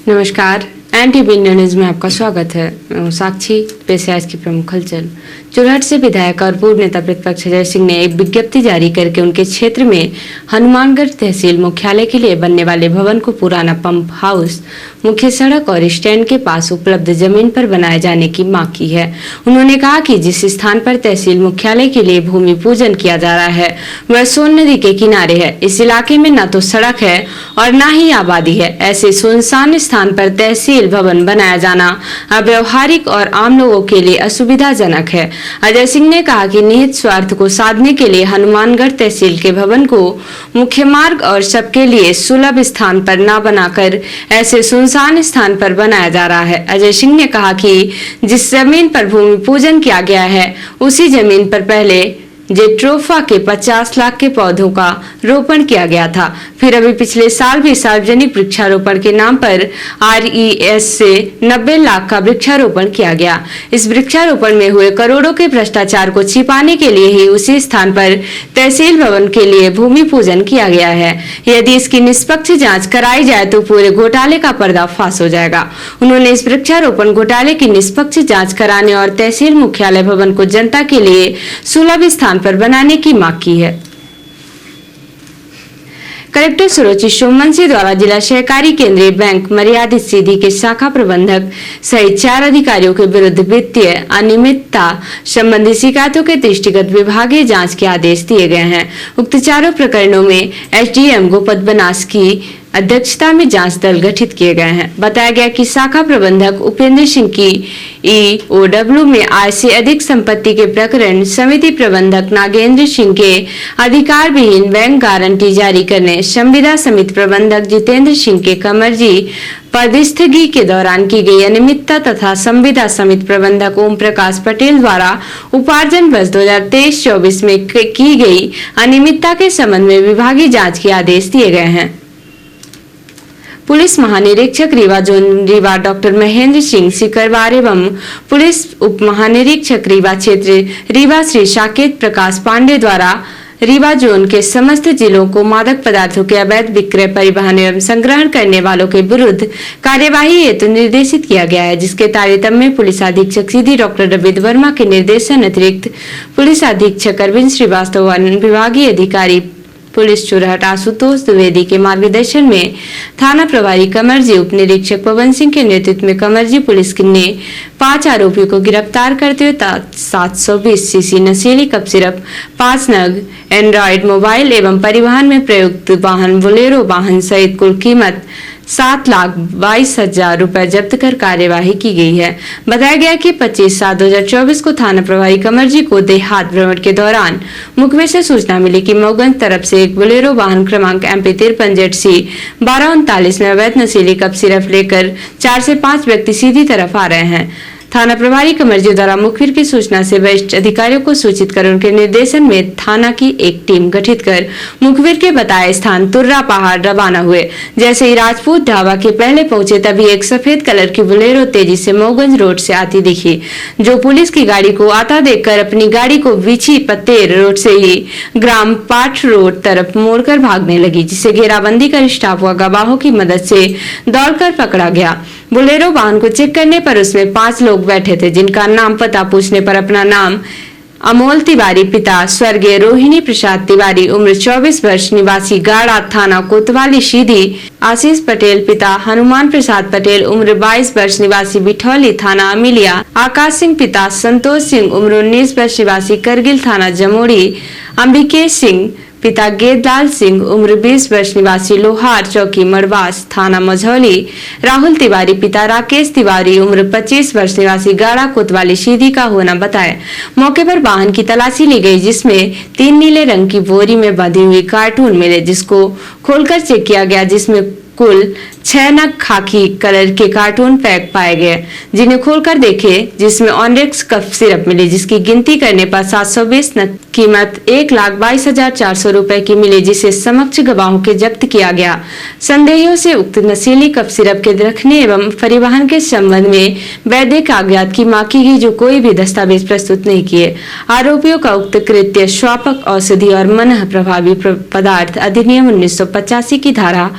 नमस्कार, NTV India news में आपका स्वागत है। मैं हूं साक्षी। पेश है आज की प्रमुख हलचल। जोरहट से विधायक और पूर्व नेता प्रतिपक्ष अजय सिंह ने एक विज्ञप्ति जारी करके उनके क्षेत्र में हनुमानगढ़ तहसील मुख्यालय के लिए बनने वाले भवन को पुराना पंप हाउस, मुख्य सड़क और स्टैंड के पास उपलब्ध जमीन पर बनाए जाने की मांग की है। उन्होंने कहा कि जिस स्थान पर तहसील मुख्यालय के लिए भूमि पूजन किया जा रहा है वह सोन नदी के किनारे है। इस इलाके में न तो सड़क है और न ही आबादी है। ऐसे सुनसान स्थान पर तहसील भवन बनाया जाना अव्यवहारिक और आम लोगों के लिए असुविधाजनक है। अजय सिंह ने कहा कि निहित स्वार्थ को साधने के लिए हनुमानगढ़ तहसील के भवन को मुख्य मार्ग और सबके लिए सुलभ स्थान पर न बनाकर ऐसे सुनसान स्थान पर बनाया जा रहा है। अजय सिंह ने कहा कि जिस जमीन पर भूमि पूजन किया गया है उसी जमीन पर पहले जेट्रोफा के 50 लाख के पौधों का रोपण किया गया था। फिर अभी पिछले साल भी सार्वजनिक वृक्षारोपण के नाम पर RES से 90 लाख का वृक्षारोपण किया गया। इस वृक्षारोपण में हुए करोड़ों के भ्रष्टाचार को छिपाने के लिए ही उसी स्थान पर तहसील भवन के लिए भूमि पूजन किया गया है। यदि इसकी निष्पक्ष जाँच कराई जाए तो पूरे घोटाले का पर्दाफाश हो जाएगा। उन्होंने इस वृक्षारोपण घोटाले की निष्पक्ष जाँच कराने और तहसील मुख्यालय भवन को जनता के लिए सुलभ स्थान पर बनाने की मांग की है। कलेक्टर सुरुचि सोमवंशी द्वारा जिला सहकारी केंद्रीय बैंक मर्यादित सीधी के शाखा प्रबंधक सहित 4 अधिकारियों के विरुद्ध वित्तीय अनियमितता संबंधी शिकायतों के दृष्टिगत विभागीय जांच के आदेश दिए गए हैं। उक्त चारों प्रकरणों में SDM गोपद बनास की अध्यक्षता में जांच दल गठित किए गए हैं। बताया गया कि शाखा प्रबंधक उपेंद्र सिंह की EOW में आय से अधिक संपत्ति के प्रकरण, समिति प्रबंधक नागेंद्र सिंह के अधिकार विहीन बैंक गारंटी जारी करने, संविदा समिति प्रबंधक जितेंद्र सिंह के कमर्जी पदस्थगी के दौरान की गई अनियमितता तथा संविदा समिति प्रबंधक ओम प्रकाश पटेल द्वारा उपार्जन वर्ष 2023-24 में की गई अनियमितता के संबंध में विभागीय जाँच के आदेश दिए गए हैं। पुलिस महानिरीक्षक रीवा जोन रीवा डॉक्टर महेंद्र सिंह सिकरवार एवं पुलिस उप महानिरीक्षक रीवा क्षेत्र रीवा श्री साकेत प्रकाश पांडे द्वारा रीवा जोन के समस्त जिलों को मादक पदार्थों के अवैध विक्रय, परिवहन एवं संग्रहण करने वालों के विरुद्ध कार्यवाही हेतु निर्देशित किया गया है, जिसके तारतम्य में पुलिस अधीक्षक सीधी डॉक्टर रविंद्र वर्मा के निर्देशन अतिरिक्त पुलिस अधीक्षक अरविंद श्रीवास्तव व विभागीय अधिकारी पुलिस जोरहट आशुतोष द्विवेदी के मार्गदर्शन में थाना प्रभारी कमरजी उप निरीक्षक पवन सिंह के नेतृत्व में कमरजी पुलिस ने 5 आरोपियों को गिरफ्तार करते हुए 720 सीसी नशीली कप सिरप, 5 नग एंड्रॉयड मोबाइल एवं परिवहन में प्रयुक्त वाहन बोलेरो वाहन सहित कुल कीमत 7,22,000 रुपए जब्त कर कार्यवाही की गई है। बताया गया कि 25/7/2024 को थाना प्रभारी कमरजी को देहात भ्रमण के दौरान मुखबिर से सूचना मिली कि मऊगंज तरफ से एक बोलेरो वाहन क्रमांक MP 53ZC 1239 में अवैध नशीली कप सिरप लेकर 4 से 5 व्यक्ति सीधी तरफ आ रहे हैं। थाना प्रभारी कमरजी द्वारा मुखबिर की सूचना से वरिष्ठ अधिकारियों को सूचित कर उनके निर्देशन में थाना की एक टीम गठित कर मुखबिर के बताए स्थान तुर्रा पहाड़ रवाना हुए। जैसे ही राजपूत ढाबा के पहले पहुंचे तभी एक सफेद कलर की बोलेरो तेजी से मऊगंज रोड से आती दिखी, जो पुलिस की गाड़ी को आता देखकर अपनी गाड़ी को बीची पत्तेर रोड से ही ग्राम पाठ रोड तरफ मोड़कर भागने लगी, जिसे घेराबंदी कर स्टाफ व गवाहों की मदद से दौड़कर पकड़ा गया। बोलेरो वाहन को चेक करने पर उसमें 5 लोग बैठे थे, जिनका नाम पता पूछने पर अपना नाम अमोल तिवारी, पिता स्वर्गीय रोहिणी प्रसाद तिवारी, उम्र 24 वर्ष, निवासी गाड़ा, थाना कोतवाली सीधी, आशीष पटेल, पिता हनुमान प्रसाद पटेल, उम्र 22 वर्ष, निवासी बिठौली, थाना अमिलिया, आकाश सिंह, पिता संतोष सिंह, उम्र 19 वर्ष, निवासी करगिल, थाना जमोड़ी, अंबिकेश सिंह, पिता गेदलाल सिंह, उम्र 20 वर्ष, निवासी लोहार चौकी मड़वास, थाना मझौली, राहुल तिवारी, पिता राकेश तिवारी, उम्र 25 वर्ष, निवासी गाड़ा कोतवाली सीधी का होना बताया। मौके पर वाहन की तलाशी ली गई, जिसमें 3 नीले रंग की बोरी में बंधी हुई कार्टून मिले, जिसको खोलकर चेक किया गया, जिसमें कुल 6 नग खाकी कलर के कार्टून पैक पाए गए, जिन्हें खोलकर देखे जिसमें ऑनरेक्स कफ सिरप मिली, जिसकी गिनती करने पर 720 नग कीमत 1,22,400 रुपए की मिली, जिसे समक्ष गवाहों के जब्त किया गया। संदेहियों से उक्त नशीली कफ सिरप के रखने एवं परिवहन के संबंध में वैध कागजात की मांग की गई, जो कोई भी दस्तावेज प्रस्तुत नहीं किए। आरोपियों का उक्त कृत्य स्वापक औषधि और मनः प्रभावी पदार्थ अधिनियम 1985 की धारा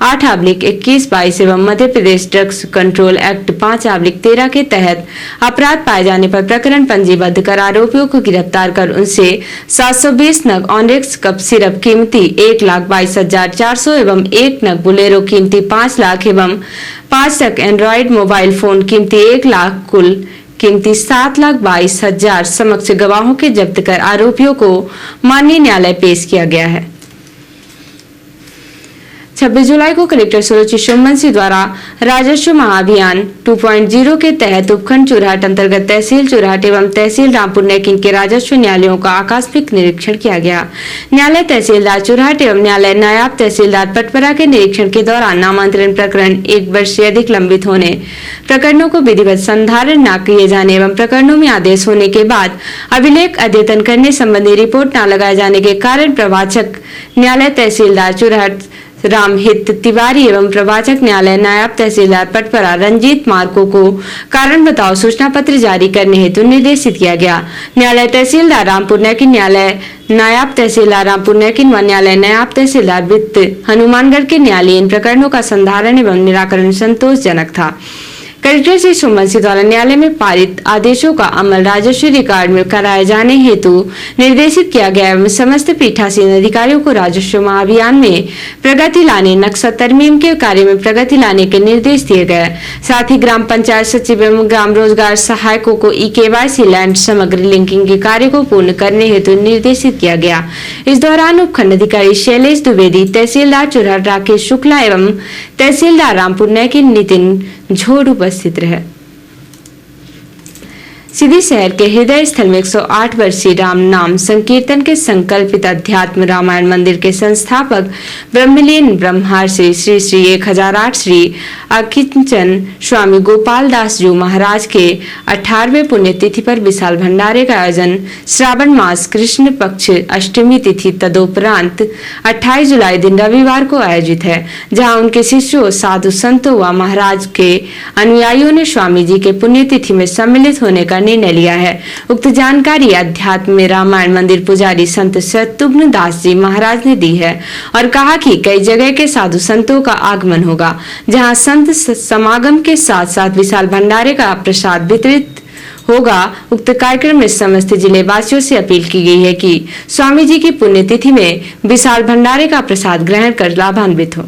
8/21-22 एवं Madhya Pradesh drugs control act 5/13 के तहत अपराध पाए जाने पर प्रकरण पंजीबद्ध कर आरोपियों को गिरफ्तार कर उनसे 720 नग ऑनरेक्स कप सिरप कीमती 1,22,400 एवं 1 नग बुलेरो कीमती 5 लाख एवं 5 तक एंड्रॉइड मोबाइल फोन कीमती 1 लाख कुल कीमती 7,22,000 समक्ष गवाहों के जब्त कर आरोपियों को माननीय न्यायालय पेश किया गया है। 26 जुलाई को कलेक्टर सुरुचि सोमवंशी द्वारा राजस्व महाअभियान 2.0 के तहत उपखंड चुरहट अंतर्गत तहसील चुरहट एवं तहसील रामपुर नेकिन के राजस्व न्यायालयों का आकस्मिक निरीक्षण किया गया। न्यायालय तहसीलदार चुरहट एवं न्यायालय नायब तहसीलदार पटपरा के निरीक्षण के दौरान नामांतरण प्रकरण 1 वर्ष से अधिक लंबित होने, प्रकरणों को विधिवत संधारण न किए जाने एवं प्रकरणों में आदेश होने के बाद अभिलेख अद्यतन करने संबंधी रिपोर्ट न लगाए जाने के कारण प्रवाचक न्यायालय तहसीलदार चुरहट रामहित तिवारी एवं प्रवाचक न्यायालय नायब तहसीलदार पटपरा रंजीत मार्को को कारण बताओ सूचना पत्र जारी करने हेतु निर्देशित किया गया। न्यायालय तहसीलदार रामपुर नेकिन, न्यायालय नायब तहसीलदार रामपुर नेकिन व न्यायालय नायब तहसीलदार वित्त हनुमानगढ़ के न्यायालय इन प्रकरणों का संधारण एवं निराकरण संतोषजनक था। कलेक्टर श्री सोमवंशी द्वारा न्यायालय में पारित आदेशों का अमल राजस्व रिकॉर्ड में कराए जाने हेतु निर्देशित किया गया एवं समस्त पीठासीन अधिकारियों को राजस्व महाअभियान में प्रगति लाने, नक्शा तरमीम के कार्य में प्रगति लाने के निर्देश दिए गए। साथ ही ग्राम पंचायत सचिव एवं ग्राम रोजगार सहायकों को eKYC लैंड समग्र लिंकिंग के कार्य को पूर्ण करने हेतु निर्देशित किया गया। इस दौरान उपखंड अधिकारी शैलेश द्विवेदी, तहसीलदार चुरहट राकेश शुक्ला एवं तहसीलदार रामपुर नेकिन नितिन झोड़ उपस्थित रहे। सीधी शहर के हृदय स्थल में 108 वर्षीय राम नाम संकीर्तन के संकल्पित अध्यात्म रामायण मंदिर के संस्थापक ब्रह्मलीन ब्रह्मर्षि श्री श्री 1008 श्री अकिंचन स्वामी गोपाल दास जी महाराज के 18वें पुण्यतिथि पर विशाल भंडारे का आयोजन श्रावण मास कृष्ण पक्ष अष्टमी तिथि तदोपरांत 28 जुलाई दिन रविवार को आयोजित है, जहां उनके शिष्यों, साधु संतों व महाराज के अनुयायियों ने स्वामी जी के पुण्यतिथि में सम्मिलित होने का निर्णय लिया है। उक्त जानकारी अध्यात्म में रामायण मंदिर पुजारी संत शत्रुघ्न दास जी महाराज ने दी है और कहा कि कई जगह के साधु संतों का आगमन होगा, जहां संत समागम के साथ साथ विशाल भंडारे का प्रसाद वितरित होगा। उक्त कार्यक्रम में समस्त जिले वासियों से अपील की गई है कि स्वामी जी की पुण्यतिथि में विशाल भंडारे का प्रसाद ग्रहण कर लाभान्वित हो।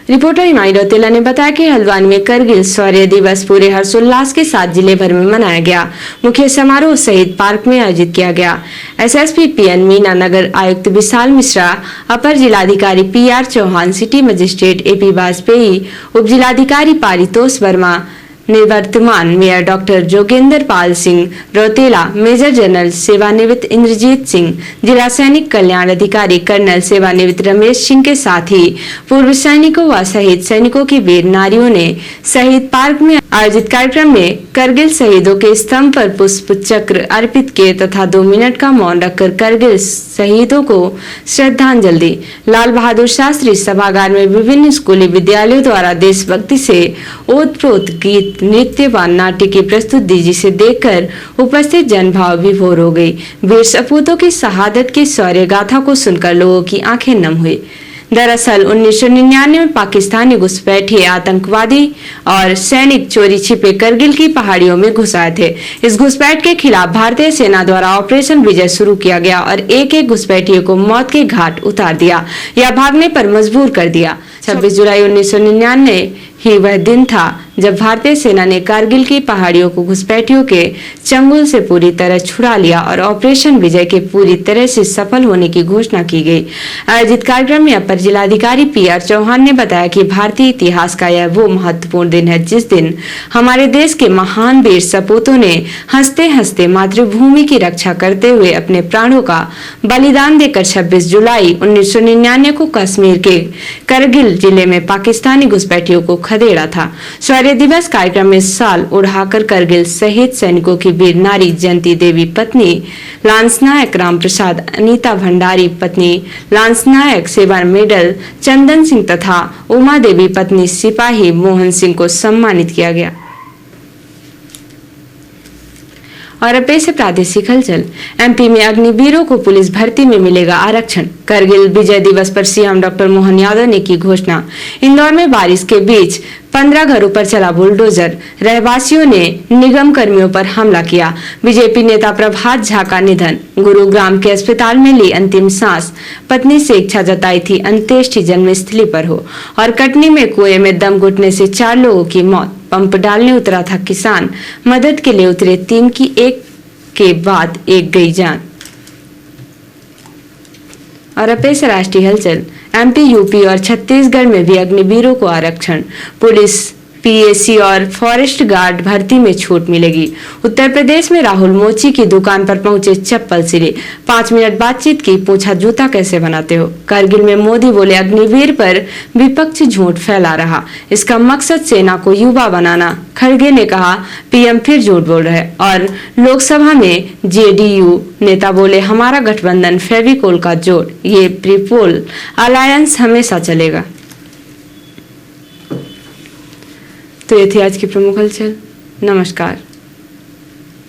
रिपोर्टर इमाई रौतेला ने बताया कि हल्द्वानी में करगिल शौर्य दिवस पूरे हर्षोल्लास के साथ जिले भर में मनाया गया। मुख्य समारोह शहीद पार्क में आयोजित किया गया। एसएसपी पीएन मीना, नगर आयुक्त विशाल मिश्रा, अपर जिलाधिकारी P R Chauhan, city magistrate A P Vajpayee, उप जिलाधिकारी पारितोष वर्मा, निवर्तमान mayor doctor Jogendra Pal Singh Rautela, major general सेवानिवृत्त इंद्रजीत सिंह, जिला सैनिक कल्याण अधिकारी कर्नल सेवानिवृत्त रमेश सिंह के साथ ही पूर्व सैनिकों व शहीद सैनिकों की वीर नारियों ने शहीद पार्क में आयोजित कार्यक्रम में करगिल शहीदों के स्तंभ पर पुष्प चक्र अर्पित किए तथा 2 मिनट का मौन रखकर करगिल शहीदों को श्रद्धांजलि दी। लाल बहादुर शास्त्री सभागार में विभिन्न स्कूली विद्यालयों द्वारा देशभक्ति से ओतप्रोत गीत, नृत्य व नाट्य की प्रस्तुति दी, जिसे देखकर उपस्थित जनभाव विभोर हो गई। वीर सपूतों की शहादत की शौर्य गाथा को सुनकर लोगों की आंखें नम हुई। दरअसल 1999 में पाकिस्तानी घुसपैठिए आतंकवादी और सैनिक चोरी छिपे करगिल की पहाड़ियों में घुस आए थे। इस घुसपैठ के खिलाफ भारतीय सेना द्वारा ऑपरेशन विजय शुरू किया गया और एक घुसपैठिए को मौत के घाट उतार दिया या भागने पर मजबूर कर दिया। 26 जुलाई 1999 ही वह दिन था जब भारतीय सेना ने कारगिल की पहाड़ियों को घुसपैठियों के चंगुल से पूरी तरह छुड़ा लिया और ऑपरेशन विजय के पूरी तरह से सफल होने की घोषणा की गई। आयोजित कार्यक्रम में अपर जिलाधिकारी पीआर चौहान ने बताया कि भारतीय इतिहास का यह वो महत्वपूर्ण दिन है जिस दिन हमारे देश के महान वीर सपूतों ने हंसते हंसते मातृभूमि की रक्षा करते हुए अपने प्राणों का बलिदान देकर 26 जुलाई 1999 को कश्मीर के करगिल जिले में पाकिस्तानी घुसपैठियों को खदेड़ा था। शौर्य दिवस कार्यक्रम में साल उड़ाकर करगिल शहीद सैनिकों की वीर नारी जयंती देवी पत्नी लांसनायक राम प्रसाद, अनीता भंडारी पत्नी लांसनायक सेवा मेडल चंदन सिंह तथा उमा देवी पत्नी सिपाही मोहन सिंह को सम्मानित किया गया। और अब से प्रादेशिक हलचल। एमपी में अग्निवीरों को पुलिस भर्ती में मिलेगा आरक्षण। करगिल विजय दिवस पर सीएम डॉक्टर मोहन यादव ने की घोषणा। इंदौर में बारिश के बीच 15 घरों पर चला बुलडोजर, रहवासियों ने निगम कर्मियों पर हमला किया। बीजेपी नेता प्रभात झा का निधन। गुरुग्राम के अस्पताल में ली अंतिम सांस। पत्नी से इच्छा जताई थी अंत्येष्टि जन्मस्थली पर हो। और कटनी में कुएं में दम घुटने से 4 लोगों की मौत। पंप डालने उतरा था किसान, मदद के लिए उतरे 3 की एक के बाद एक गई जान। और अब से राष्ट्रीय हलचल। एमपी, यूपी और छत्तीसगढ़ में भी अग्निवीरों को आरक्षण। पुलिस, पीएसी और फॉरेस्ट गार्ड भर्ती में छूट मिलेगी। उत्तर प्रदेश में राहुल मोची की दुकान पर पहुंचे चप्पल सिले। 5 मिनट बातचीत की, पूछा जूता कैसे बनाते हो। करगिल में मोदी बोले अग्निवीर पर विपक्ष झूठ फैला रहा, इसका मकसद सेना को युवा बनाना। खड़गे ने कहा पीएम फिर झूठ बोल रहे। और लोकसभा में जेडीयू नेता बोले हमारा गठबंधन फेविकोल का जोड़, ये प्रीपोल अलायंस हमेशा चलेगा। तो ये थी आज की प्रमुख हलचल। नमस्कार।